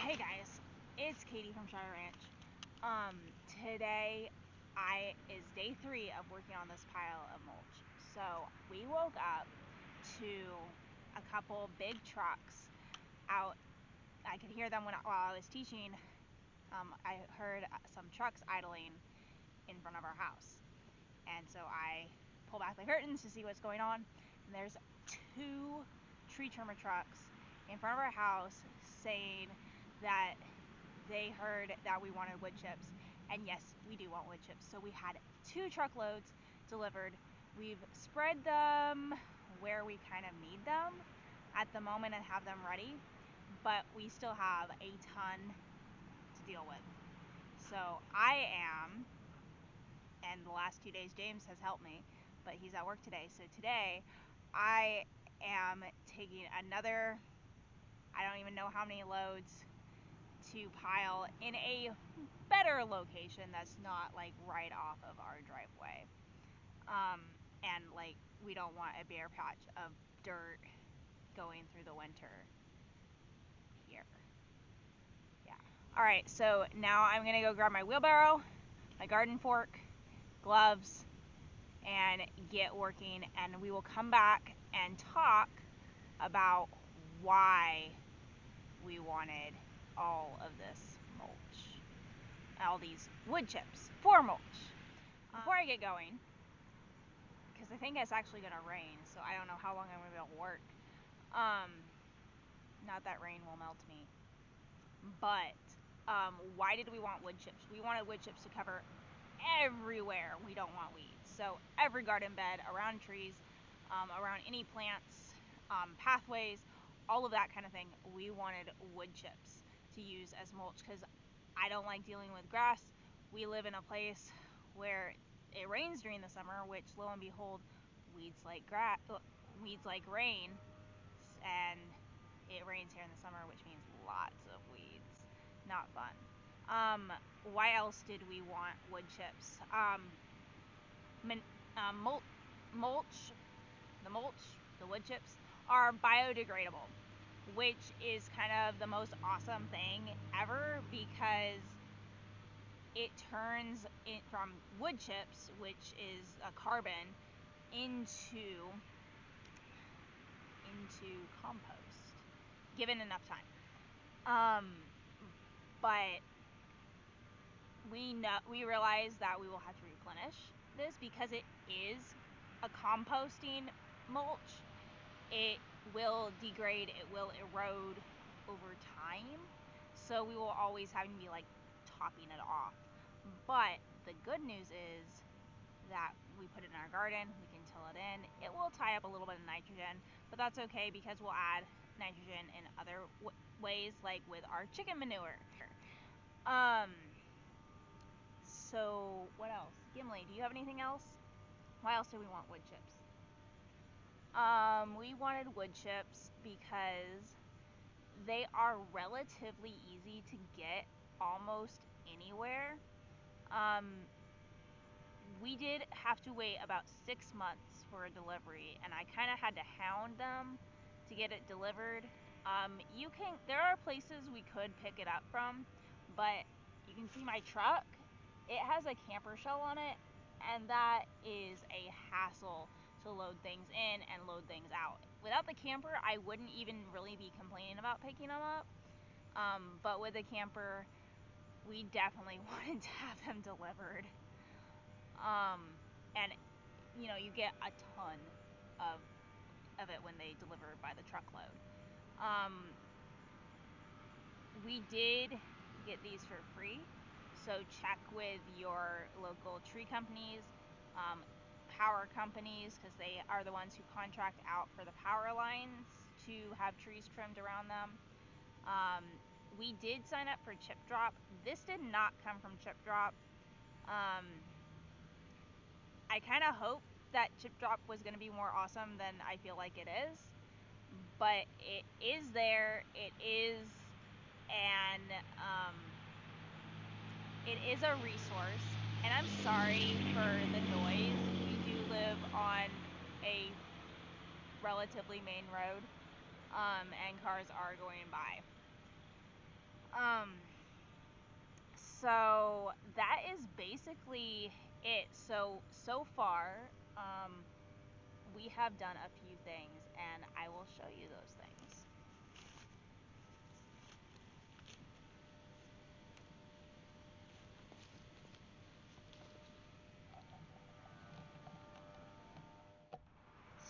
Hey guys, it's Katie from Shire Ranch. Today is day 3 of working on this pile of mulch. So we woke up to a couple big trucks out. I could hear them while I was teaching. I heard some trucks idling in front of our house, and so I pull back the curtains to see what's going on. And there's 2 tree trimmer trucks in front of our house saying that they heard that we wanted wood chips, and yes, we do want wood chips. So we had 2 truckloads delivered. We've spread them where we kind of need them at the moment and have them ready, but we still have a ton to deal with. So I am, and the last 2 days James has helped me, but he's at work today. So today I am taking another, I don't even know how many loads to pile in a better location that's not like right off of our driveway. And like we don't want a bare patch of dirt going through the winter here. Yeah. Alright, so now I'm gonna go grab my wheelbarrow, my garden fork, gloves, and get working, and we will come back and talk about why we wanted all of this mulch, all these wood chips for mulch. Before I get going, because I think it's actually going to rain, so I don't know how long I'm going to be able to work. Not that rain will melt me. But why did we want wood chips? We wanted wood chips to cover everywhere we don't want weeds. So every garden bed, around trees, around any plants, pathways, all of that kind of thing, we wanted wood chips to use as mulch, because I don't like dealing with grass. We live in a place where it rains during the summer, which lo and behold, weeds like rain, and it rains here in the summer, which means lots of weeds. Not fun. Why else did we want wood chips? The wood chips are biodegradable, which is kind of the most awesome thing ever, because it turns it from wood chips, which is a carbon, into compost, given enough time. But we realize that we will have to replenish this, because it is a composting mulch. It will degrade, it will erode over time, so we will always have to be like topping it off. But the good news is that we put it in our garden, we can till it in. It will tie up a little bit of nitrogen, but that's okay, because we'll add nitrogen in other ways, like with our chicken manure. So what else? Gimli, do you have anything else? Why else do we want wood chips? We wanted wood chips because they are relatively easy to get almost anywhere. We did have to wait about 6 months for a delivery, and I kind of had to hound them to get it delivered. There are places we could pick it up from, but you can see my truck. It has a camper shell on it, and that is a hassle to load things in and load things out. Without the camper, I wouldn't even really be complaining about picking them up. But with the camper, we definitely wanted to have them delivered. And you get a ton of it when they deliver by the truckload. We did get these for free, so check with your local tree companies, power companies, because they are the ones who contract out for the power lines to have trees trimmed around them. We did sign up for Chip Drop. This did not come from Chip Drop. I kind of hoped that Chip Drop was going to be more awesome than I feel like it is, but it is there. It is a resource, and I'm sorry for the noise. We do live on a relatively main road, and cars are going by. So that is basically it. So far, we have done a few things, and I will show you those things.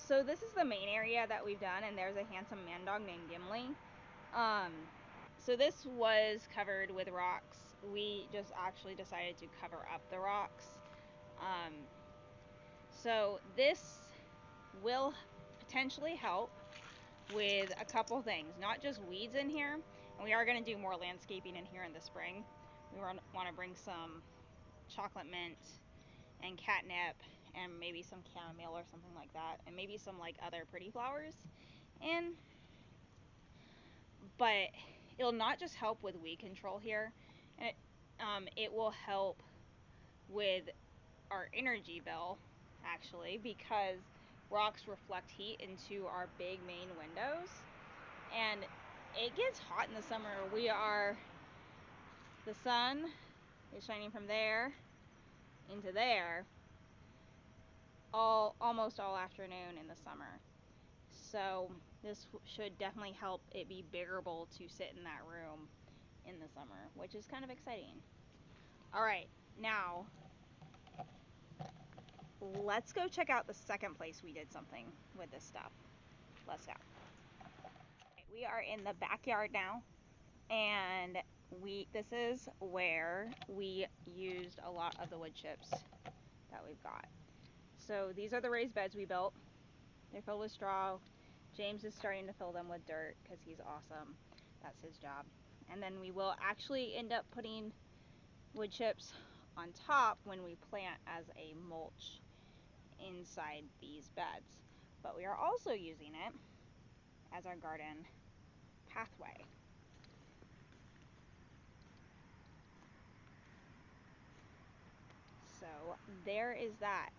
So this is the main area that we've done, and there's a handsome man dog named Gimli. So this was covered with rocks. We just actually decided to cover up the rocks. So this will potentially help with a couple things, not just weeds in here. And we are going to do more landscaping in here in the spring. We want to bring some chocolate mint and catnip and maybe some chamomile or something like that, and maybe some like other pretty flowers in. But it'll not just help with weed control here, and it will help with our energy bill actually, because rocks reflect heat into our big main windows, and it gets hot in the summer. The sun is shining from there into there almost all afternoon in the summer. So this should definitely help it be bearable to sit in that room in the summer, which is kind of exciting. Alright, now let's go check out the second place we did something with this stuff. Let's go. We are in the backyard now, and this is where we used a lot of the wood chips that we've got. So these are the raised beds we built. They're filled with straw. James is starting to fill them with dirt because he's awesome. That's his job. And then we will actually end up putting wood chips on top when we plant as a mulch inside these beds. But we are also using it as our garden pathway. So there is that.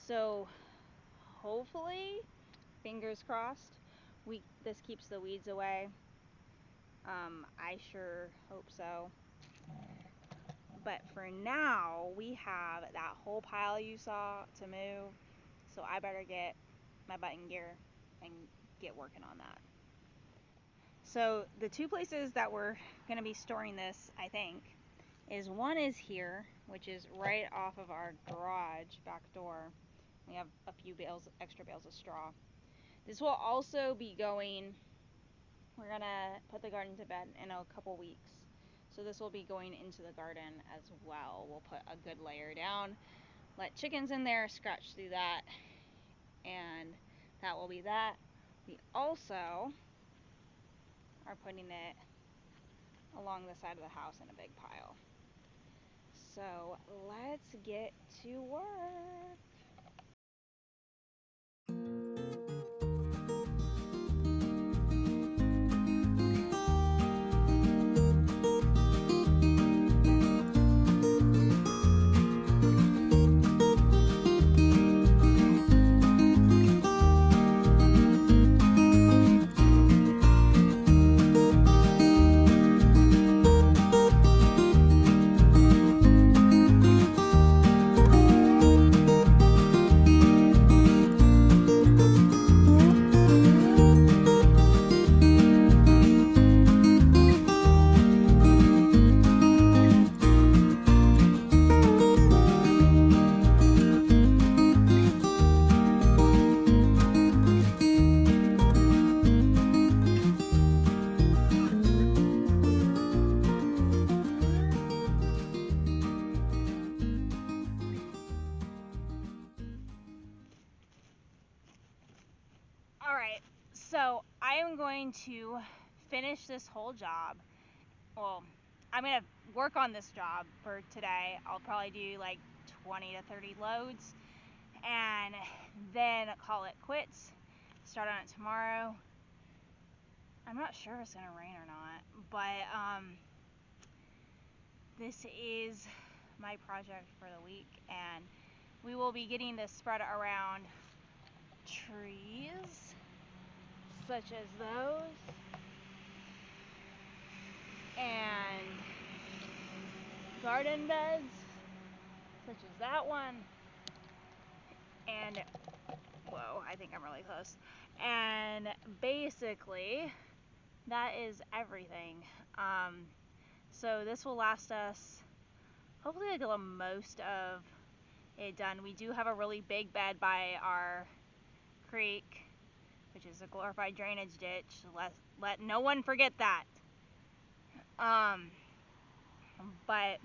So hopefully, fingers crossed, this keeps the weeds away. I sure hope so. But for now, we have that whole pile you saw to move, so I better get my butt in gear and get working on that. So the two places that we're going to be storing this, I think, is one is here, which is right off of our garage back door. We have a few extra bales of straw. This will also be going, we're going to put the garden to bed in a couple weeks. So this will be going into the garden as well. We'll put a good layer down, let chickens in there, scratch through that, and that will be that. We also are putting it along the side of the house in a big pile. So let's get to work. Alright, so I am going to finish this whole job. Well, I'm going to work on this job for today. I'll probably do like 20 to 30 loads, and then call it quits. Start on it tomorrow. I'm not sure if it's going to rain or not, but this is my project for the week, and we will be getting this spread around trees such as those. and garden beds, such as that one, and whoa, I think I'm really close. And basically, that is everything. So this will last us hopefully like the most of it done. We do have a really big bed by our creek, which is a glorified drainage ditch. Let no one forget that. But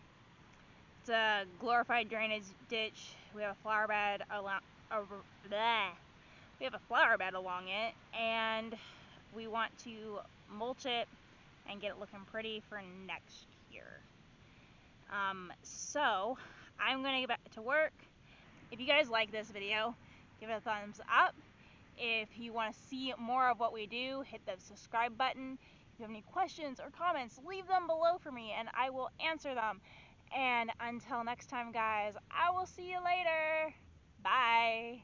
it's a glorified drainage ditch. We have a flower bed we have a flower bed along it, and we want to mulch it and get it looking pretty for next year. So I'm gonna get back to work. If you guys like this video, give it a thumbs up. If you want to see more of what we do, hit the subscribe button. If you have any questions or comments, leave them below for me and I will answer them. And until next time, guys, I will see you later. Bye.